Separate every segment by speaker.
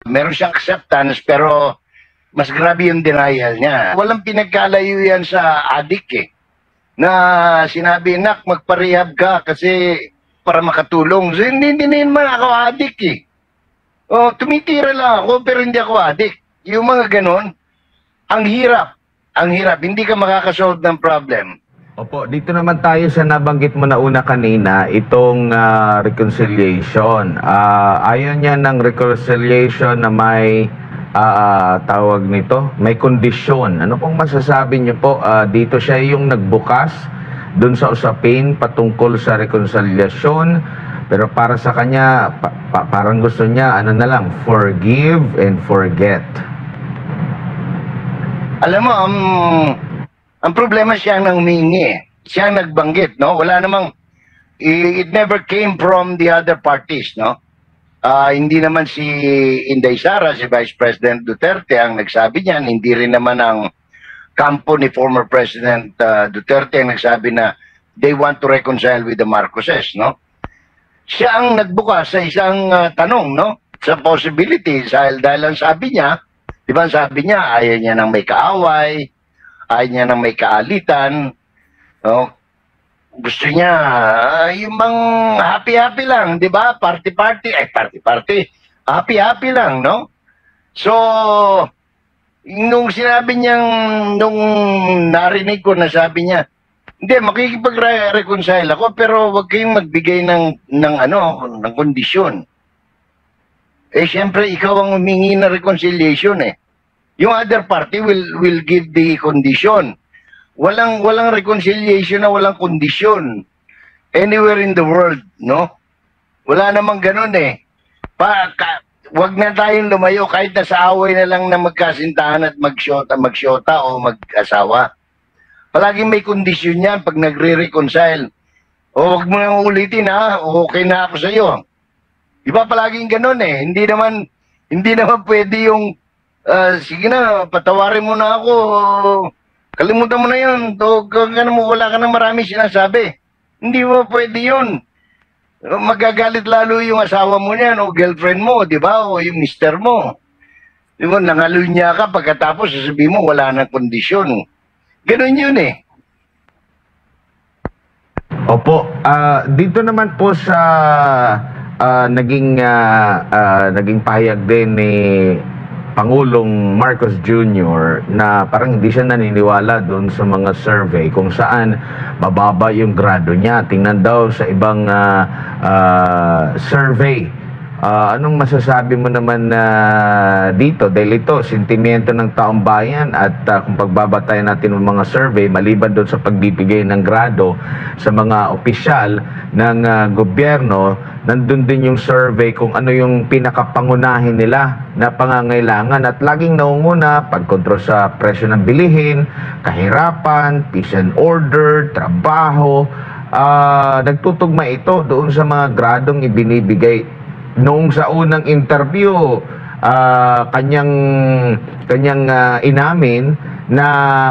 Speaker 1: Meron siyang acceptance pero mas grabe yung denial niya. Walang pinagkalayo yan sa adik eh. Na sinabi, nak, magparehab ka kasi para makatulong. So, hindi naman ako adik eh. O, tumitira lang ako pero hindi ako adik. Yung mga ganon, ang hirap. Ang hirap. Hindi ka makakasolve ng problem.
Speaker 2: Opo, dito naman tayo sa nabanggit mo na una kanina, itong reconciliation. Ayaw niya ng reconciliation na may tawag nito, may kondisyon. Ano pong masasabi niyo po? Dito siya yung nagbukas dun sa usapin patungkol sa reconciliation, pero para sa kanya, parang gusto niya, ano na lang, forgive and forget.
Speaker 1: Alam mo, ang problema siya ang humingi. Siya ang nagbanggit, no? Wala namang, it never came from the other parties, no? Hindi naman si Inday Sara, si Vice President Duterte ang nagsabi niyan. Hindi rin naman ang kampo ni former President Duterte ang nagsabi na they want to reconcile with the Marcoses, no? Siya ang nagbukas sa isang tanong, no? Sa possibilities. Dahil ang sabi niya, di ba sabi niya, ayaw niya ng may kaaway, ayaw niya ng may kaalitan, no? Gusto niya, yung bang happy-happy lang, di ba? Party-party, party-party, happy-happy lang, no? So, nung sinabi niyang, nung narinig ko na sabi niya, hindi, makikipag-reconcile ako, pero wag kayong magbigay ng kondisyon. Eh, siyempre, ikaw ang humingi na reconciliation, eh. Yung other party will give the condition. Walang reconciliation na walang kondisyon anywhere in the world, no? Wala namang ganun eh. Wag na tayong lumayo kahit na sa away na lang na magkasintahan at magsyota o mag-asawa. Palaging may kondisyon yan pag nagre-reconcile. O wag mo nang ulitin ha, okay na ako sa iyo. Iba palaging ganun eh. Hindi naman pwede yung sige na, patawarin mo na ako. Kalimutan mo na yun. Wala ka na marami sinasabi. Hindi mo pwede yun. Magagalit lalo yung asawa mo niyan o girlfriend mo, di ba? O yung mister mo. Di ba? Nangalunya ka pagkatapos sasabihin mo wala nang kondisyon. Ganun yun eh.
Speaker 2: Opo, dito naman po sa naging pahayag din ni Pangulong Marcos Jr. na parang hindi siya naniniwala doon sa mga survey kung saan bababa yung grado niya. Tingnan daw sa ibang survey. Anong masasabi mo naman dito? Dahil ito, sentimiento ng taong bayan at kung pagbabatayan natin ng mga survey, maliban doon sa pagbibigay ng grado sa mga opisyal ng gobyerno, nandun din yung survey kung ano yung pinakapangunahin nila na pangangailangan at laging naunguna, pagkontrol sa presyo ng bilihin, kahirapan, peace and order, trabaho. Nagtutugma ito doon sa mga gradong ibinibigay. Noong sa unang interview, kanyang inamin na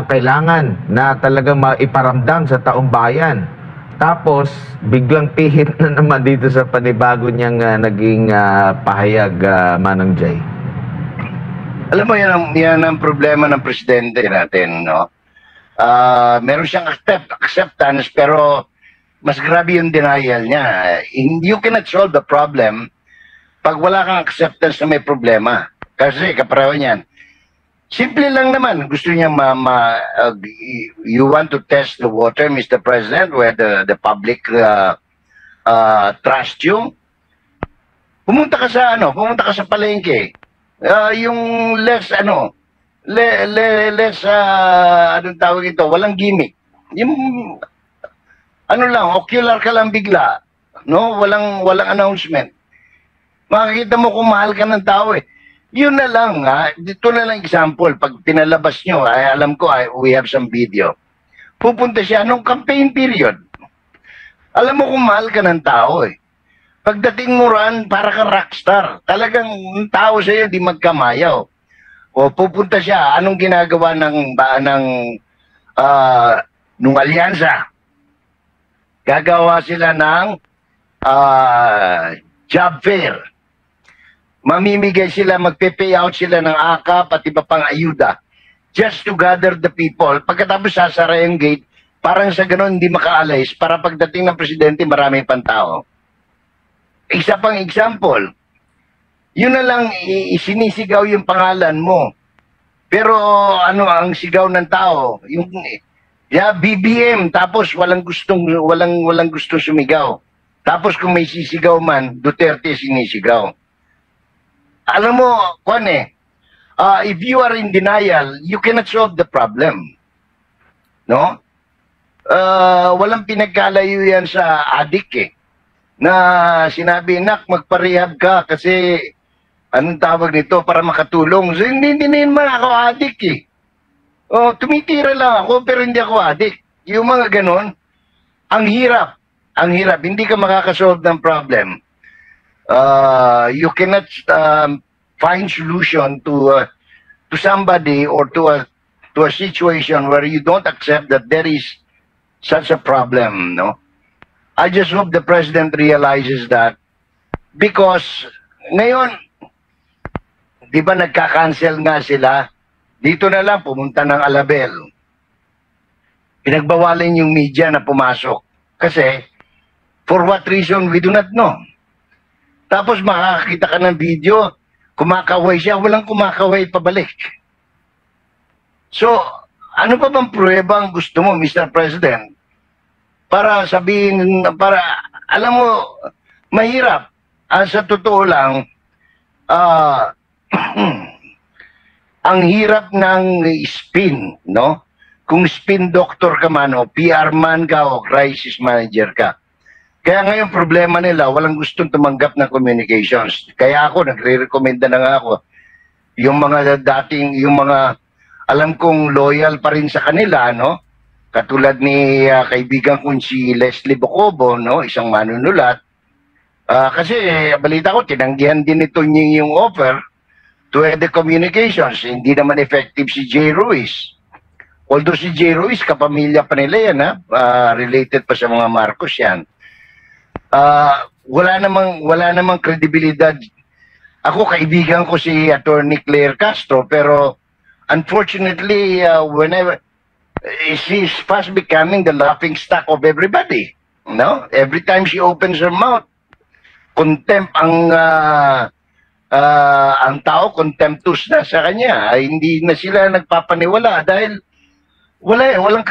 Speaker 2: kailangan na talagang maiparamdam sa taong bayan. Tapos, biglang pihit na naman dito sa panibago niyang naging pahayag, Manang Jay.
Speaker 1: Alam mo, yan ang problema ng presidente natin, no? Meron siyang acceptance, pero mas grabe yung denial niya. You cannot solve the problem pag wala kang acceptance na may problema. Kasi kapareho niyan. Simple lang naman. Gusto niya you want to test the water, Mr. President, where the public trust you. Pumunta ka sa palengke. Yung less anong tawag ito, walang gimmick. Yung lang, ocular ka lang bigla, no? Walang announcement. Makikita mo kung mahal ka ng tao eh. Yun na lang ha. Dito na lang example. Pag pinalabas nyo, alam ko, we have some video. Pupunta siya nung campaign period. Alam mo kung mahal ka ng tao eh. Pagdating mo ran, para kang rockstar. Talagang tao sa'yo, di magkamayaw. O pupunta siya, anong ginagawa nung alyansa? Gagawa sila ng job fair. mamimigay sila, magpe-payout sila ng AKAP at iba pang ayuda just to gather the people. Pagkatapos sasara yung gate, parang sa ganun hindi makaalis para pagdating ng presidente marami pang tao. Isa pang example, yun na lang isinisigaw yung pangalan mo. Pero ano ang sigaw ng tao? Yung BBM tapos walang gustong sumigaw. Tapos kung may sisigaw man, Duterte sinisigaw. Alam mo, if you are in denial, you cannot solve the problem. No? Walang pinagkalayo yan sa adik na sinabi, nak, magparehab ka kasi anong tawag nito para makatulong. So, hindi naman ako adik tumitira lang ako pero hindi ako adik. Yung mga ganon, ang hirap. Hindi ka makakasolve ng problem. You cannot find solution to somebody or to a situation where you don't accept that there is such a problem, no? I just hope the president realizes that because ngayon, di ba nagka-cancel nga sila? Dito na lang, pumunta ng Alabel. Pinagbawalan yung media na pumasok. Kasi, for what reason, we do not know. Tapos makakakita ka ng video, kumakaway siya, walang kumakaway pabalik. So, ano pa bang pruweba ang gusto mo, Mr. President? Para sabihin, alam mo, mahirap. Sa totoo lang, ang hirap ng spin, no? Kung spin doctor ka man, o PR man ka, o crisis manager ka. Kaya ngayon, problema nila, walang gustong tumanggap ng communications. Kaya ako, nagre-recommenda na nga ako, yung mga alam kong loyal pa rin sa kanila, no? Katulad ni kaibigan kong si Leslie Bocobo, no? Isang manunulat. Kasi balita ko, tinanggihan din ito niya yung offer to the communications. Hindi naman effective si Jay Ruiz. Although si Jay Ruiz, kapamilya pa nila yan, related pa sa mga Marcos yan. Wala namang kredibilidad. Ako, kaibigan ko si Attorney Claire Castro, pero unfortunately, whenever she's fast becoming the laughing stock of everybody. No? Every time she opens her mouth, contempt ang tao, contemptuous na sa kanya. Ay, hindi na sila nagpapaniwala dahil walang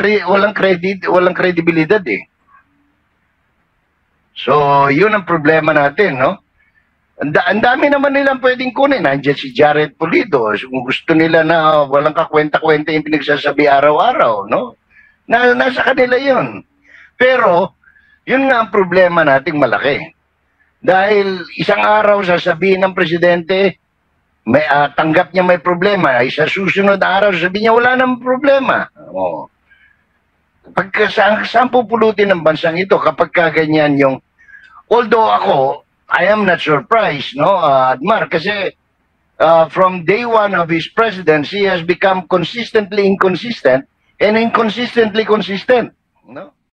Speaker 1: credibilidad So, yun ang problema natin, no? Ang dami naman nilang pwedeng kunin. Nandiyan si Jared Pulido. Kung gusto nila na walang kakwenta-kwenta yung pinagsasabi araw-araw, no? Nasa kanila yun. Pero, yun nga ang problema nating malaki. Dahil isang araw sasabihin ng presidente, tanggap niya may problema. Sa susunod na araw sasabihin niya wala namang problema. Saan pupulutin ng bansang ito kapag kaganyan yung... Although ako, I am not surprised, no, Admar, kasi from day one of his presidency, he has become consistently inconsistent and inconsistently consistent, no?